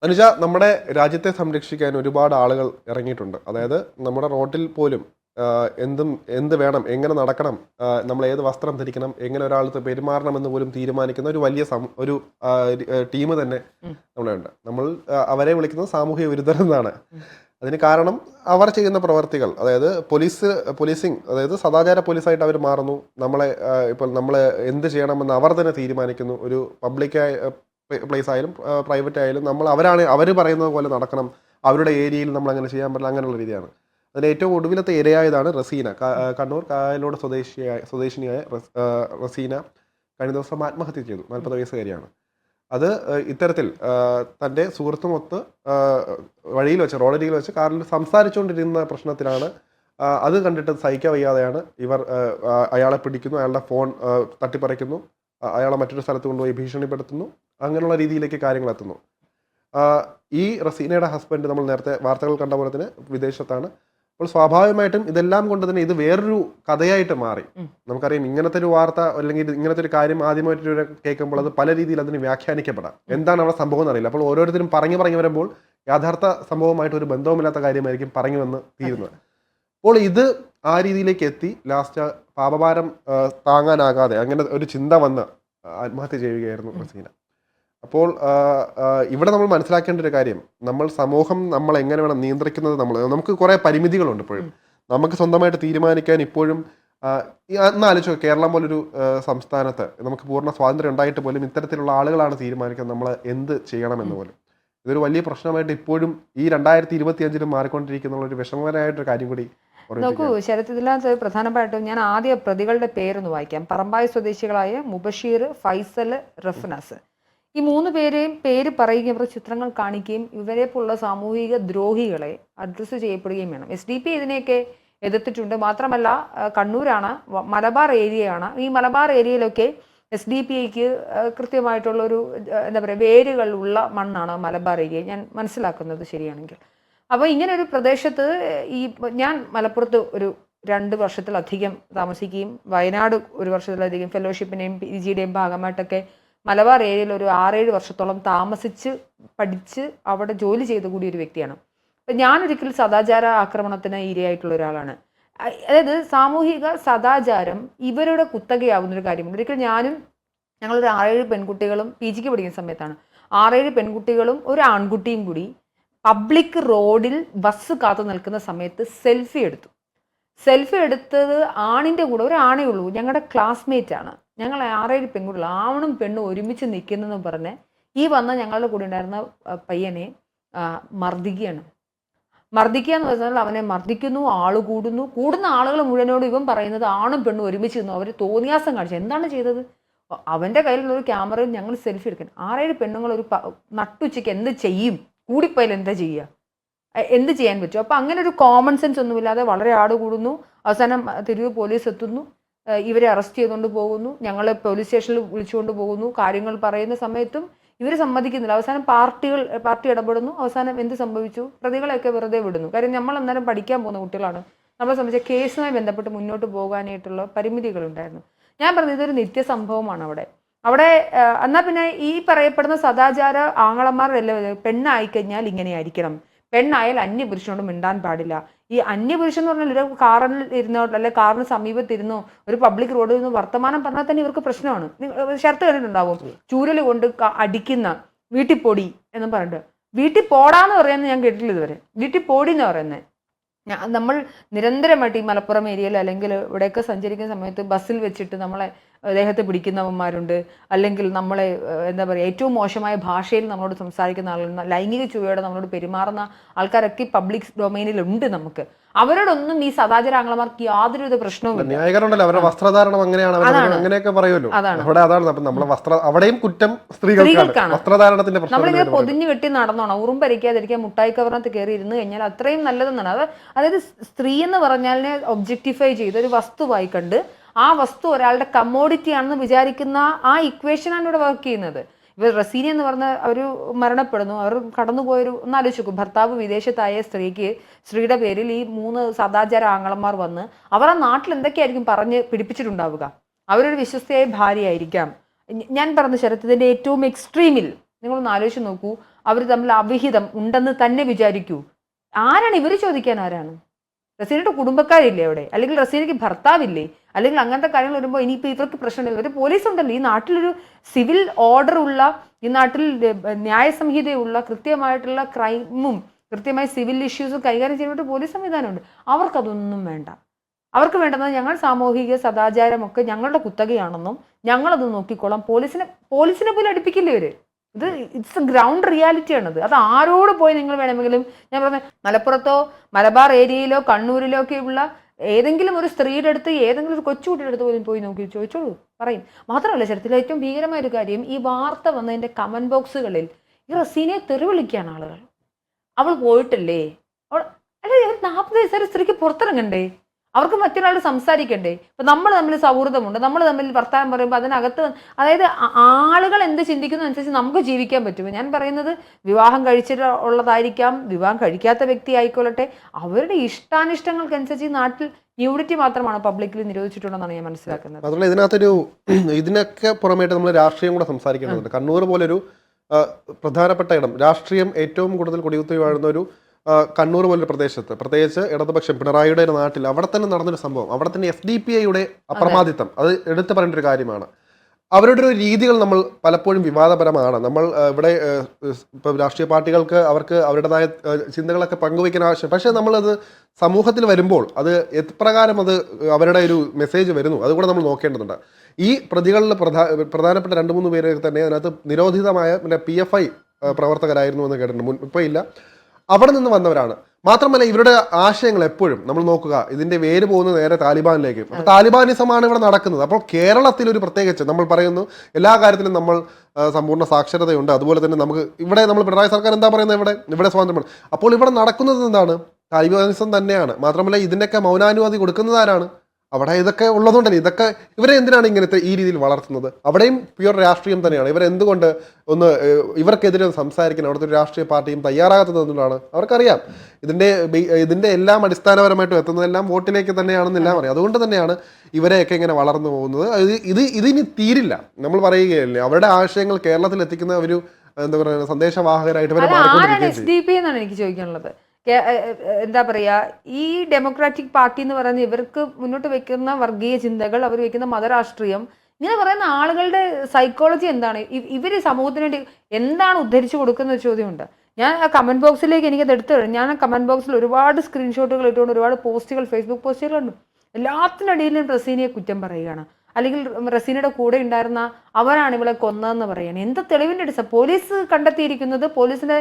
അനുജ, നമ്മുടെ രാജ്യത്തെ സംരക്ഷിക്കാൻ ഒരുപാട് ആളുകൾ ഇറങ്ങിയിട്ടുണ്ട്. അതായത് നമ്മുടെ റോട്ടിൽ പോലും എന്ത് വേണം, എങ്ങനെ നടക്കണം, നമ്മൾ ഏത് വസ്ത്രം ധരിക്കണം, എങ്ങനെ ഒരാൾക്ക് പെരുമാറണമെന്ന് പോലും തീരുമാനിക്കുന്ന ഒരു വലിയ ഒരു ടീം തന്നെ നമ്മളുണ്ട്. നമ്മൾ അവരെ വിളിക്കുന്നത് സാമൂഹ്യ വിരുദ്ധർ എന്നാണ്. അതിന് കാരണം അവർ ചെയ്യുന്ന പ്രവർത്തികൾ, അതായത് പോലീസിങ്, അതായത് സദാചാര പോലീസായിട്ട് അവർ മാറുന്നു. ഇപ്പോൾ നമ്മൾ എന്ത് ചെയ്യണമെന്ന് അവർ തന്നെ തീരുമാനിക്കുന്നു. ഒരു പബ്ലിക്കായ പ്ലേസ് ആയാലും പ്രൈവറ്റ് ആയാലും അവർ പറയുന്നത് പോലെ നടക്കണം. അവരുടെ ഏരിയയിൽ നമ്മൾ അങ്ങനെ ചെയ്യാൻ പറ്റില്ല, അങ്ങനെയുള്ള രീതിയാണ്. അതിൽ ഏറ്റവും ഒടുവിലത്തെ ഇരയായതാണ് റസീന. കണ്ണൂർ കായലോട് സ്വദേശിനിയായ റസീന കഴിഞ്ഞ ദിവസം ആത്മഹത്യ ചെയ്തു. 40 വയസ്സുകാരിയാണ്. അത് ഇത്തരത്തിൽ തൻ്റെ സുഹൃത്തുമൊത്ത് വഴിയിൽ വെച്ച്, റോഡരികിൽ വെച്ച് കാറിൽ സംസാരിച്ചുകൊണ്ടിരുന്ന പ്രശ്നത്തിലാണ്. അത് കണ്ടിട്ട് സഹിക്കാൻ വയ്യാതെയാണ് ഇവർ അയാളെ പിടിക്കുന്നു, അയാളുടെ ഫോൺ തട്ടിപ്പറിക്കുന്നു, അയാളെ മറ്റൊരു സ്ഥലത്ത് കൊണ്ടുപോയി ഭീഷണിപ്പെടുത്തുന്നു. അങ്ങനെയുള്ള രീതിയിലേക്ക് കാര്യങ്ങൾ എത്തുന്നു. ഈ റസീനയുടെ ഹസ്ബൻഡ് നമ്മൾ നേരത്തെ വാർത്തകൾ കണ്ട പോലെ തന്നെ വിദേശത്താണ്. അപ്പോൾ സ്വാഭാവികമായിട്ടും ഇതെല്ലാം കൊണ്ട് തന്നെ ഇത് വേറൊരു കഥയായിട്ട് മാറി. നമുക്കറിയാം, ഇങ്ങനത്തെ ഒരു വാർത്ത അല്ലെങ്കിൽ ഇങ്ങനത്തെ ഒരു കാര്യം ആദ്യമായിട്ട് കേൾക്കുമ്പോൾ അത് പല രീതിയിൽ അതിന് വ്യാഖ്യാനിക്കപ്പെടാം. എന്താണ് അവിടെ സംഭവം എന്നറിയില്ല. അപ്പോൾ ഓരോരുത്തരും പറഞ്ഞു വരുമ്പോൾ യഥാർത്ഥ സംഭവമായിട്ട് ഒരു ബന്ധവുമില്ലാത്ത കാര്യമായിരിക്കും പറഞ്ഞു വന്ന് തീരുന്നത്. അപ്പോൾ ഇത് ആ രീതിയിലേക്ക് എത്തി ലാസ്റ്റ് പാപഭാരം താങ്ങാനാകാതെ അങ്ങനെ ഒരു ചിന്ത വന്ന് ആത്മഹത്യ ചെയ്യുകയായിരുന്നു റസീന. അപ്പോൾ ഇവിടെ നമ്മൾ മനസ്സിലാക്കേണ്ട ഒരു കാര്യം, സമൂഹം നമ്മൾ എങ്ങനെ വേണം നിയന്ത്രിക്കുന്നത്. നമുക്ക് കുറേ പരിമിതികളുണ്ട്. ഇപ്പോഴും നമുക്ക് സ്വന്തമായിട്ട് തീരുമാനിക്കാൻ ഇപ്പോഴും എന്നാലോചിച്ചോ, കേരളം പോലൊരു സംസ്ഥാനത്ത് നമുക്ക് പൂർണ്ണ സ്വാതന്ത്ര്യം ഉണ്ടായിട്ട് പോലും ഇത്തരത്തിലുള്ള ആളുകളാണ് തീരുമാനിക്കുന്നത് നമ്മൾ എന്ത് ചെയ്യണമെന്ന് പോലും. ഇതൊരു വലിയ പ്രശ്നമായിട്ട് ഇപ്പോഴും ഈ 2025 മാറിക്കൊണ്ടിരിക്കുന്ന ഒരു വിഷമകരമായിട്ടൊരു കാര്യം കൂടി നോക്കൂ ശരത്, ഇതിനകത്ത് പ്രധാനമായിട്ടും ഞാൻ ആദ്യ പ്രതികളുടെ പേരൊന്ന് വായിക്കാം. പറമ്പായ സ്വദേശികളായ മുബഷീർ, ഫൈസൽ, റഫ്നാസ്. ഈ 3 പേരെയും പേര് പറയുകയും ഇവരുടെ ചിത്രങ്ങൾ കാണിക്കുകയും ഇവരെ പോലുള്ള സാമൂഹിക ദ്രോഹികളെ അഡ്രസ്സ് ചെയ്യപ്പെടുകയും വേണം. SDP ഇതിനെയൊക്കെ എതിർത്തിട്ടുണ്ട്. മാത്രമല്ല കണ്ണൂരാണ്, മലബാർ ഏരിയയാണ്. ഈ മലബാർ ഏരിയയിലൊക്കെ SDP-ക്ക് കൃത്യമായിട്ടുള്ളൊരു എന്താ പറയുക വേരുകളുള്ള മണ്ണാണ് മലബാർ ഏരിയ, ഞാൻ മനസ്സിലാക്കുന്നത് ശരിയാണെങ്കിൽ. അപ്പോൾ ഇങ്ങനെ ഒരു പ്രദേശത്ത് ഞാൻ മലപ്പുറത്ത് ഒരു 2 വർഷത്തിലധികം താമസിക്കുകയും വയനാട് 1 വർഷത്തിലധികം ഫെലോഷിപ്പിൻ്റെയും PGയുടെയും ഭാഗമായിട്ടൊക്കെ മലബാർ ഏരിയയിൽ ഒരു 6-7 വർഷത്തോളം താമസിച്ച് പഠിച്ച് അവിടെ ജോലി ചെയ്ത കൂടി ഒരു വ്യക്തിയാണ്. അപ്പം ഞാനൊരിക്കൽ സദാചാര ആക്രമണത്തിന് ഇരയായിട്ടുള്ള ഒരാളാണ്. അതായത് സാമൂഹിക സദാചാരം ഇവരുടെ കുത്തകയാവുന്നൊരു കാര്യമുണ്ട്. ഒരിക്കൽ ഞങ്ങളൊരു 6-7 പെൺകുട്ടികളും PGക്ക് പഠിക്കുന്ന സമയത്താണ്, 6-7 പെൺകുട്ടികളും ഒരു ആൺകുട്ടിയും കൂടി പബ്ലിക് റോഡിൽ ബസ് കാത്തു നിൽക്കുന്ന സമയത്ത് സെൽഫി എടുത്തത് ആണിൻ്റെ കൂടെ, ഒരു ആണേ ഉള്ളൂ, ഞങ്ങളുടെ ക്ലാസ്മേറ്റ് ആണ്. ഞങ്ങൾ 6-7 പെൺകുട്ടികൾ, ആണും പെണ്ണും ഒരുമിച്ച് നിൽക്കുന്നെന്ന് പറഞ്ഞ് ഈ വന്ന ഞങ്ങളുടെ കൂടെ ഉണ്ടായിരുന്ന പയ്യനെ മർദ്ദിക്കുക എന്ന് പറഞ്ഞാൽ അവനെ മർദ്ദിക്കുന്നു, ആള് കൂടുന്ന ആളുകൾ മുഴുവനോട് ഇവൻ പറയുന്നത് ആണും പെണ്ണും ഒരുമിച്ച് നിന്നു, അവർ തോന്നിയാസം കാണിച്ചു. എന്താണ് ചെയ്തത്? അവൻ്റെ കയ്യിലുള്ളൊരു ക്യാമറയിൽ ഞങ്ങൾ സെൽഫി എടുക്കണം. 6-7 പെണ്ണുങ്ങൾ ഒരു നട്ടുച്ചയ്ക്ക് എന്ത് ചെയ്യും? കൂടിപ്പോയാൽ എന്താ ചെയ്യുക? എന്ത് ചെയ്യാൻ പറ്റും? അപ്പോൾ അങ്ങനെ ഒരു കോമൺ സെൻസ് ഒന്നുമില്ലാതെ വളരെ ആട് കൂടുന്നു. അവസാനം തിരൂർ പോലീസ് എത്തുന്നു, ഇവരെ അറസ്റ്റ് ചെയ്തുകൊണ്ട് പോകുന്നു, ഞങ്ങളെ പോലീസ് സ്റ്റേഷനിൽ വിളിച്ചുകൊണ്ട് പോകുന്നു. കാര്യങ്ങൾ പറയുന്ന സമയത്തും ഇവർ സമ്മതിക്കുന്നില്ല. അവസാനം പാർട്ടി ഇടപെടുന്നു. അവസാനം എന്ത് സംഭവിച്ചു? പ്രതികളെയൊക്കെ വെറുതെ വിടുന്നു. കാര്യം നമ്മൾ അന്നേരം പഠിക്കാൻ പോകുന്ന കുട്ടികളാണ്. നമ്മളെ സംബന്ധിച്ച കേസുമായി ബന്ധപ്പെട്ട് മുന്നോട്ട് പോകാനായിട്ടുള്ള പരിമിതികളുണ്ടായിരുന്നു. ഞാൻ പറഞ്ഞത് ഇതൊരു നിത്യസംഭവമാണ് അവിടെ. എന്നാൽ പിന്നെ ഈ പറയപ്പെടുന്ന സദാചാര ആങ്ങളമാരുടെ പെണ്ണായിക്കഴിഞ്ഞാൽ ഇങ്ങനെ ആയിരിക്കണം, പെണ്ണായാൽ അന്യപുരുഷനോട് മിണ്ടാൻ പാടില്ല. ഈ അന്യപുരുഷൻ എന്ന് പറഞ്ഞാൽ ഒരു കാറിൽ ഇരുന്നോ അല്ലെ കാറിന് സമീപത്തിരുന്നോ ഒരു പബ്ലിക് റോഡിൽ നിന്ന് വർത്തമാനം പറഞ്ഞാൽ തന്നെ ഇവർക്ക് പ്രശ്നമാണ്. ഷർട്ട് കണ്ടിട്ടുണ്ടാവും, ചൂരൽ കൊണ്ട് അടിക്കുന്ന വീട്ടിൽ പൊടി എന്ന് പറഞ്ഞിട്ട്. വീട്ടിൽ പോടാന്ന് പറയുന്നത് ഞാൻ കേട്ടിട്ടില്ല ഇതുവരെ. വീട്ടിൽ പോടി എന്ന് പറയുന്നത്. നമ്മൾ നിരന്തരമായിട്ട് ഈ മലപ്പുറം ഏരിയയിൽ അല്ലെങ്കിൽ ഇവിടെയൊക്കെ സഞ്ചരിക്കുന്ന സമയത്ത് ബസ്സിൽ വെച്ചിട്ട് നമ്മളെ ദേഹത്തെ പിടിക്കുന്നവന്മാരുണ്ട്, അല്ലെങ്കിൽ നമ്മളെ എന്താ പറയുക ഏറ്റവും മോശമായ ഭാഷയിൽ നമ്മളോട് സംസാരിക്കുന്ന ആളുകൾ, ലൈംഗിക ചുവയോടെ നമ്മളോട് പെരുമാറുന്ന ആൾക്കാരൊക്കെ പബ്ലിക് ഡൊമൈനിലുണ്ട്. നമുക്ക് അവരോടൊന്നും ഈ സദാചാരാംഗളമാർക്ക് യാതൊരുവിധ പ്രശ്നവുമില്ല. അവരുടെ വസ്ത്രധാരണം അങ്ങനെയൊക്കെ പറയുമല്ലോ. അവിടെയും കുറ്റം സ്ത്രീകൾക്കാണ്. നമ്മളിങ്ങനെ പൊതിഞ്ഞു കെട്ടി നടന്നോണം, ഉറുമ്പരിക്കാതിരിക്കാൻ മുട്ടായി കവറിനകത്ത് കയറി ഇരുന്ന് കഴിഞ്ഞാൽ അത്രയും നല്ലതെന്നാണ്. അതായത് സ്ത്രീ എന്ന് പറഞ്ഞാലിനെ ഒബ്ജക്റ്റിഫൈ ചെയ്ത് ഒരു വസ്തുവായി കണ്ട് ആ വസ്തു ഒരാളുടെ കമ്മോഡിറ്റി ആണെന്ന് വിചാരിക്കുന്ന ആ ഇക്വേഷനാണ് ഇവിടെ വർക്ക് ചെയ്യുന്നത്. ഇവർ റസീന എന്ന് പറഞ്ഞ അവർ മരണപ്പെടുന്നു. അവർ കടന്നുപോയൊരു ഒന്നാലോചിക്കും, ഭർത്താവ് വിദേശത്തായ സ്ത്രീയുടെ പേരിൽ ഈ 3 സദാചാര ആങ്ങളന്മാർ വന്ന് അവർ ആ നാട്ടിൽ എന്തൊക്കെയായിരിക്കും പറഞ്ഞ് പിടിപ്പിച്ചിട്ടുണ്ടാവുക. അവരൊരു വിശ്വസ്തയായ ഭാര്യയായിരിക്കാം. ഞാൻ പറഞ്ഞ ശരത്, ഇതിൻ്റെ ഏറ്റവും എക്സ്ട്രീമിൽ നിങ്ങളൊന്ന് ആലോചിച്ച് നോക്കൂ. അവർ തമ്മിൽ അവിഹിതം ഉണ്ടെന്ന് തന്നെ വിചാരിക്കൂ. ആരാണ് ഇവർ ചോദിക്കാൻ? ആരാണ്? റസീനയുടെ കുടുംബക്കാരില്ലേ അവിടെ? അല്ലെങ്കിൽ റസീനയ്ക്ക് ഭർത്താവില്ലേ? അല്ലെങ്കിൽ അങ്ങനത്തെ കാര്യങ്ങൾ വരുമ്പോൾ ഇനിയിപ്പോൾ ഇവർക്ക് പ്രശ്നമില്ല. ഒരു പോലീസ് ഉണ്ടല്ലോ ഈ നാട്ടിലൊരു സിവിൽ ഓർഡർ ഉള്ള, ഈ നാട്ടിൽ ന്യായസംഹിതയുള്ള കൃത്യമായിട്ടുള്ള ക്രൈമും കൃത്യമായി സിവിൽ ഇഷ്യൂസും കൈകാര്യം ചെയ്യാനായിട്ട് പോലീസ് സംവിധാനമുണ്ട്. അവർക്കതൊന്നും വേണ്ട. അവർക്ക് വേണ്ടത് ഞങ്ങൾ സാമൂഹിക സദാചാരമൊക്കെ ഞങ്ങളുടെ കുത്തകയാണെന്നും ഞങ്ങളത് നോക്കിക്കോളാം. പോലീസിനെ പോലും അടുപ്പിക്കില്ല ഇവര്. ഇത് ഇറ്റ്സ് ഗ്രൗണ്ട് റിയാലിറ്റിയാണത്. അത് ആരോട് പോയി നിങ്ങൾ വേണമെങ്കിലും, ഞാൻ പറഞ്ഞ മലപ്പുറത്തോ മലബാർ ഏരിയയിലോ കണ്ണൂരിലോ ഒക്കെ ഉള്ള ഏതെങ്കിലും ഒരു സ്ത്രീയുടെ അടുത്ത്, ഏതെങ്കിലും ഒരു കൊച്ചുകുട്ടിയുടെ അടുത്ത് പോലും പോയി നോക്കി ചോദിച്ചോളൂ, പറയും. മാത്രമല്ല ചരിത്രത്തിലെ ഏറ്റവും ഭീകരമായ ഒരു കാര്യം, ഈ വാർത്ത വന്നതിന്റെ കമന്റ് ബോക്സുകളിൽ ഈ റസീനയെ തെറി വിളിക്കുകയാണ് ആളുകൾ. അവൾ പോയിട്ടില്ലേ, അവൾ അല്ലെ, 40 വയസ്സായ സ്ത്രീക്ക് പുറത്തിറങ്ങണ്ടേ? അവർക്ക് മറ്റൊരാൾ സംസാരിക്കണ്ടേ? ഇപ്പൊ നമ്മൾ തമ്മിൽ സൗഹൃദമുണ്ട്, നമ്മൾ തമ്മിൽ വർത്താനം പറയുമ്പോൾ അതിനകത്ത്, അതായത് ആളുകൾ എന്ത് ചിന്തിക്കുന്നു അനുസരിച്ച് നമുക്ക് ജീവിക്കാൻ പറ്റുമോ? ഞാൻ പറയുന്നത് വിവാഹം കഴിച്ചിട്ടുള്ളതായിരിക്കാം, വിവാഹം കഴിക്കാത്ത വ്യക്തി ആയിക്കൊള്ളട്ടെ, അവരുടെ ഇഷ്ടാനിഷ്ടങ്ങൾക്കനുസരിച്ച് ഈ നാട്ടിൽ ന്യൂഡിറ്റി മാത്രമാണ് പബ്ലിക്കിൽ നിരോധിച്ചിട്ടുണ്ടെന്നാണ് ഞാൻ മനസ്സിലാക്കുന്നത്. അതുപോലെ ഇതിനൊക്കെ പുറമേട്ട് നമ്മൾ രാഷ്ട്രീയം കൂടെ സംസാരിക്കേണ്ടതുണ്ട്. കണ്ണൂർ പോലൊരു പ്രധാനപ്പെട്ട ഇടം, രാഷ്ട്രീയം ഏറ്റവും കൂടുതൽ കൊടികുത്തി വാഴുന്ന ഒരു കണ്ണൂർ പോലൊരു പ്രദേശത്ത്, പ്രത്യേകിച്ച് ഇടതുപക്ഷം പിണറായിയുടെ നാട്ടിൽ, അവിടെ തന്നെ നടന്നൊരു സംഭവം, അവിടെ തന്നെ FDPIയുടെ അപ്രമാദിത്വം, അത് എടുത്തു പറയേണ്ട ഒരു കാര്യമാണ്. അവരുടെ ഒരു രീതികൾ നമ്മൾ പലപ്പോഴും വിവാദപരമാണ്. നമ്മൾ ഇവിടെ ഇപ്പം രാഷ്ട്രീയ പാർട്ടികൾക്ക് അവർക്ക് അവരുടേതായ ചിന്തകളൊക്കെ പങ്കുവയ്ക്കാൻ ആവശ്യം, പക്ഷേ നമ്മളത് സമൂഹത്തിൽ വരുമ്പോൾ അത് എപ്രകാരം അത് അവരുടെ ഒരു മെസ്സേജ് വരുന്നു അതുകൂടെ നമ്മൾ നോക്കേണ്ടതുണ്ട്. ഈ പ്രതികളിൽ പ്രധാനപ്പെട്ട 2-3 പേര് തന്നെ അതിനകത്ത് നിരോധിതമായ PFI പ്രവർത്തകരായിരുന്നു എന്ന് കേട്ടിട്ടുണ്ട്. ഇപ്പോൾ ഇല്ല, അവിടെ നിന്ന് വന്നവരാണ്. മാത്രമല്ല ഇവരുടെ ആശയങ്ങൾ എപ്പോഴും നമ്മൾ നോക്കുക, ഇതിന്റെ വേര് പോകുന്നത് നേരെ താലിബാനിലേക്ക്. അപ്പോൾ താലിബാനിസമാണ് ഇവിടെ നടക്കുന്നത്. അപ്പോൾ കേരളത്തിൽ ഒരു പ്രത്യേകിച്ച് നമ്മൾ പറയുന്നു എല്ലാ കാര്യത്തിലും നമ്മൾ സമ്പൂർണ്ണ സാക്ഷരതയുണ്ട്, അതുപോലെ തന്നെ നമുക്ക് ഇവിടെ നമ്മൾ പിണറായി സർക്കാർ എന്താ പറയുന്നത്, ഇവിടെ സ്വാതന്ത്ര്യമാണ്. അപ്പോൾ ഇവിടെ നടക്കുന്നത് എന്താണ്? താലിബാനിസം തന്നെയാണ്. മാത്രമല്ല ഇതിൻ്റെയൊക്കെ മൗനാനുമതി കൊടുക്കുന്നത് ആരാണ്? അവിടെ ഇതൊക്കെ ഉള്ളതുകൊണ്ടല്ലേ ഇതൊക്കെ ഇവരെ എന്തിനാണ് ഇങ്ങനത്തെ ഈ രീതിയിൽ വളർത്തുന്നത്? അവിടെയും പ്യുവർ രാഷ്ട്രീയം തന്നെയാണ്. ഇവരെന്തുകൊണ്ട് ഇവർക്കെതിരെ സംസാരിക്കാൻ അവിടുത്തെ ഒരു രാഷ്ട്രീയ പാർട്ടിയും തയ്യാറാകാത്തത് എന്തുകൊണ്ടാണ്? അവർക്കറിയാം ഇതിന്റെ എല്ലാം അടിസ്ഥാനപരമായിട്ടും എത്തുന്നതെല്ലാം വോട്ടിലേക്ക് തന്നെയാണെന്നെല്ലാം അറിയാം. അതുകൊണ്ട് തന്നെയാണ് ഇവരെയൊക്കെ ഇങ്ങനെ വളർന്നു പോകുന്നത്. ഇതിനി തീരില്ല. നമ്മൾ പറയുകയല്ലേ, അവരുടെ ആശയങ്ങൾ കേരളത്തിൽ എത്തിക്കുന്ന ഒരു എന്താ പറയുക സന്ദേശവാഹകരായിട്ട് ഇവരെ എന്നാണ് എനിക്ക് ചോദിക്കാനുള്ളത്. എന്താ പറയാ, ഈ ഡെമോക്രാറ്റിക് പാർട്ടി എന്ന് പറയുന്നത് ഇവർക്ക് മുന്നോട്ട് വെക്കുന്ന വർഗീയ ചിന്തകൾ, അവർ വെക്കുന്ന മതരാഷ്ട്രീയം, ഇങ്ങനെ പറയുന്ന ആളുകളുടെ സൈക്കോളജി എന്താണ്? ഇവർ സമൂഹത്തിന് വേണ്ടി എന്താണ് ഉദ്ധരിച്ചു കൊടുക്കുന്ന ഒരു ചോദ്യമുണ്ട്. ഞാൻ ആ കമന്റ് ബോക്സിലേക്ക് എനിക്കത് എടുത്തു കഴിഞ്ഞു. ഞാൻ ആ കമന്റ് ബോക്സിൽ ഒരുപാട് സ്ക്രീൻഷോട്ടുകൾ ഇട്ടുകൊണ്ട് ഒരുപാട് പോസ്റ്റുകൾ, ഫേസ്ബുക്ക് പോസ്റ്റുകൾ ഉണ്ട്. എല്ലാത്തിനിടയിലും റസീനയെ കുറ്റം പറയുകയാണ്, അല്ലെങ്കിൽ റസീനയുടെ കൂടെ ഉണ്ടായിരുന്ന അവരാണ് ഇവളെ കൊന്നതെന്ന് പറയുകയാണ്. എന്ത് തെളിവിന്റെ അടിസ്ഥാനം? പോലീസ് കണ്ടെത്തിയിരിക്കുന്നത്, പോലീസിന്റെ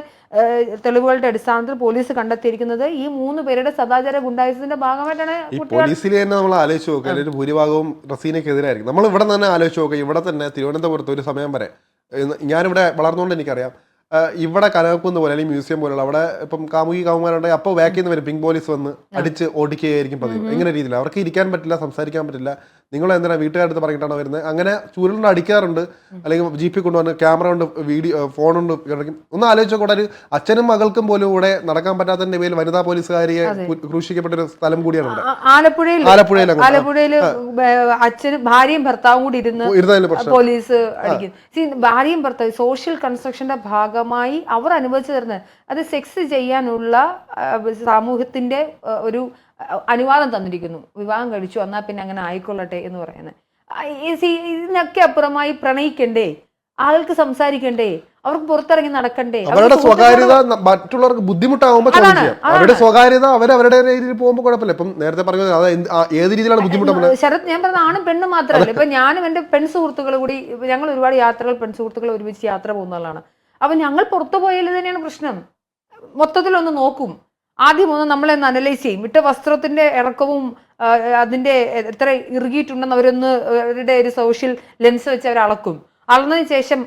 തെളിവുകളുടെ അടിസ്ഥാനത്തിൽ പോലീസ് കണ്ടെത്തിയിരിക്കുന്നത് ഈ 3 പേരുടെ സദാചാര ഗുണ്ടായുസത്തിന്റെ ഭാഗമായിട്ടാണ്. പോലീസിൽ തന്നെ നമ്മൾ ആലോചിച്ച് നോക്കുക, അല്ലെങ്കിൽ ഭൂരിഭാഗവും റസീനയ്ക്കെതിരായിരിക്കും. നമ്മൾ ഇവിടെ തന്നെ ആലോചിച്ച് നോക്കുക, ഇവിടെ തന്നെ തിരുവനന്തപുരത്ത് ഒരു സമയം വരെ, ഞാനിവിടെ വളർന്നുകൊണ്ട് എനിക്കറിയാം, ഇവിടെ കനകക്കുന്ന് പോലെ അല്ലെങ്കിൽ മ്യൂസിയം പോലുള്ള അവിടെ ഇപ്പം കാമുകി കാമുകാരുണ്ടെങ്കിൽ അപ്പോൾ ബാക്കിൽ നിന്ന് വരും പിങ്ക് പോലീസ് വന്ന് അടിച്ച് ഓടിക്കുകയായിരിക്കും പതിവ്. ഇങ്ങനെ രീതിയിൽ അവർക്ക് ഇരിക്കാൻ പറ്റില്ല, സംസാരിക്കാൻ പറ്റില്ല. നിങ്ങൾ എന്തിനാ വീട്ടുകാരടുത്ത് പറഞ്ഞിട്ടാണ് വരുന്നത്? അങ്ങനെ ചൂരലുകൊണ്ട് അടിക്കാറുണ്ട്, അല്ലെങ്കിൽ GP കൊണ്ടുവന്ന് ക്യാമറ കൊണ്ട് ഫോൺ കൊണ്ട് കിടക്കും. ഒന്ന് ആലോചിച്ച കൂടെ ഒരു അച്ഛനും മകൾക്കും പോലും കൂടെ നടക്കാൻ പറ്റാത്തതിന്റെ പേരിൽ വനിതാ പോലീസുകാരിയെ ക്രൂശിക്കപ്പെട്ട ഒരു സ്ഥലം കൂടിയാണ് ഇവിടെ. ആലപ്പുഴയിൽ അച്ഛനും ഭാര്യയും ഭർത്താവും കൂടി ഇരുന്ന് പോലീസ് അടിക്കും. ഭാര്യയും ഭർത്താവ് സോഷ്യൽ കൺസ്ട്രക്ഷന്റെ ഭാഗമായി അവർ അനുവദിച്ചു തരുന്നത്, അത് സെക്സ് ചെയ്യാനുള്ള സമൂഹത്തിന്റെ ഒരു അനുവാദം തന്നിരിക്കുന്നു. വിവാഹം കഴിച്ചു എന്നാൽ പിന്നെ അങ്ങനെ ആയിക്കൊള്ളട്ടെ എന്ന് പറയുന്നത്. ഇതിനൊക്കെ അപ്പുറമായി പ്രണയിക്കണ്ടേ, ആൾക്ക് സംസാരിക്കണ്ടേ, അവർക്ക് പുറത്തിറങ്ങി നടക്കണ്ടേ? അവരുടെ സ്വകാര്യത മറ്റുള്ളവർക്ക് ബുദ്ധിമുട്ടാകുമ്പോൾ അവരുടെ സ്വകാര്യത അവരവരുടെ രീതിയിൽ പോകുമ്പോൾ കുഴപ്പമില്ല. ഇപ്പം നേരത്തെ പറഞ്ഞത് ഏത് രീതിയിലാണ് ബുദ്ധിമുട്ട്? ശരത്, ഞാൻ പറഞ്ഞ ആണും പെണ്ണും മാത്രമല്ല. ഇപ്പൊ ഞാനും എന്റെ പെൺസുഹൃത്തുക്കൾ കൂടി, ഞങ്ങൾ ഒരുപാട് യാത്രകൾ പെൺസുഹൃത്തുക്കൾ ഒരുമിച്ച് യാത്ര പോകുന്നതാണ്. അപ്പൊ ഞങ്ങൾ പുറത്തു പോയാൽ തന്നെയാണ് പ്രശ്നം. മൊത്തത്തിലൊന്ന് നോക്കും, ആദ്യം ഒന്ന് നമ്മളെ ഒന്ന് അനലൈസ് ചെയ്യും. ഇട്ട വസ്ത്രത്തിന്റെ ഇറക്കവും അതിന്റെ എത്ര ഇറുകിയിട്ടുണ്ടെന്ന് അവരുടെ ഒരു സോഷ്യൽ ലെൻസ് വെച്ച് അവർ അളക്കും. അളന്നതിന് ശേഷം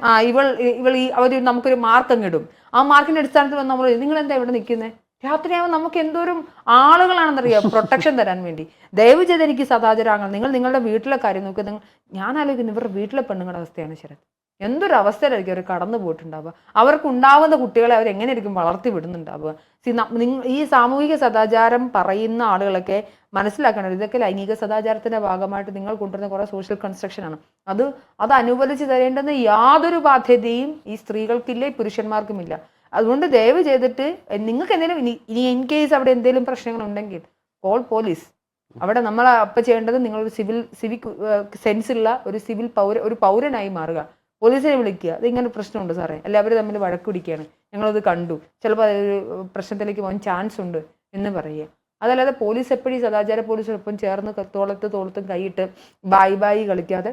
അവർ നമുക്കൊരു മാർക്ക് അങ്ങിടും. ആ മാർക്കിന്റെ അടിസ്ഥാനത്തിൽ വന്ന് നമ്മൾ, നിങ്ങൾ എന്താ ഇവിടെ നിൽക്കുന്നത്? രാത്രിയാകുമ്പോൾ നമുക്ക് എന്തോരം ആളുകളാണെന്നറിയാം പ്രൊട്ടക്ഷൻ തരാൻ വേണ്ടി. ദയവ് ചെയ്ത് എനിക്ക് സദാചാരങ്ങൾ, നിങ്ങൾ നിങ്ങളുടെ വീട്ടിലെ കാര്യം നോക്കുക. ഞാൻ ആലോചിക്കുന്നു ഇവരുടെ വീട്ടിലെ പെണ്ണുങ്ങളുടെ അവസ്ഥയാണ് ശരത്. എന്തൊരു അവസ്ഥയിലായിരിക്കും അവർ കടന്നു പോയിട്ടുണ്ടാവുക. അവർക്കുണ്ടാവുന്ന കുട്ടികളെ അവർ എങ്ങനെയായിരിക്കും വളർത്തി വിടുന്നുണ്ടാവുക. ഈ സാമൂഹിക സദാചാരം പറയുന്ന ആളുകളൊക്കെ മനസ്സിലാക്കണം, ഇതൊക്കെ ലൈംഗിക സദാചാരത്തിന്റെ ഭാഗമായിട്ട് നിങ്ങൾ കൊണ്ടുവരുന്ന കുറെ സോഷ്യൽ കൺസ്ട്രക്ഷൻ ആണ്. അത് അനുവദിച്ച് തരേണ്ടുന്ന യാതൊരു ബാധ്യതയും ഈ സ്ത്രീകൾക്കില്ല, ഈ പുരുഷന്മാർക്കുമില്ല. അതുകൊണ്ട് ദയവ് ചെയ്തിട്ട് നിങ്ങൾക്ക് എന്തെങ്കിലും ഇനി ഇൻ കേസ് അവിടെ എന്തെങ്കിലും പ്രശ്നങ്ങൾ ഉണ്ടെങ്കിൽ കോൾ പോലീസ്. അവിടെ നമ്മൾ അപ്പം ചെയ്യേണ്ടത് നിങ്ങളൊരു സിവിക് സെൻസ് ഉള്ള ഒരു പൗരനായി മാറുക, പോലീസിനെ വിളിക്കുക. അത് ഇങ്ങനെ പ്രശ്നമുണ്ട് സാറേ, എല്ലാവരും തമ്മിൽ വഴക്ക് പിടിക്കുകയാണ്, ഞങ്ങളത് കണ്ടു, ചിലപ്പോൾ അതൊരു പ്രശ്നത്തിലേക്ക് പോകാൻ ചാൻസ് ഉണ്ട് എന്ന് പറയുക. അതല്ലാതെ പോലീസ് എപ്പോഴും സദാചാര പോലീസിനൊപ്പം ചേർന്ന് തോളത്തും കൈയിട്ട് ബായി കളിക്കാതെ.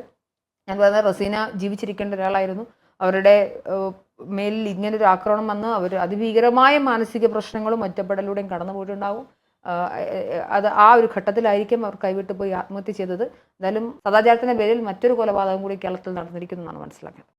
ഞാൻ പറഞ്ഞ റസീന ജീവിച്ചിരിക്കേണ്ട ഒരാളായിരുന്നു. അവരുടെ മേലിൽ ഇങ്ങനൊരു ആക്രമണം വന്ന് അവർ അതിഭീകരമായ മാനസിക പ്രശ്നങ്ങളും ഒറ്റപ്പെടലൂടെയും കടന്നു പോയിട്ടുണ്ടാവും. അത് ആ ഒരു ഘട്ടത്തിലായിരിക്കും അവർ കൈവിട്ട് പോയി ആത്മഹത്യ ചെയ്തത്. എന്തായാലും സദാചാരത്തിന്റെ പേരിൽ മറ്റൊരു കൊലപാതകം കൂടി കേരളത്തിൽ നടന്നിരിക്കുന്നു എന്നാണ് മനസ്സിലാക്കുന്നത്.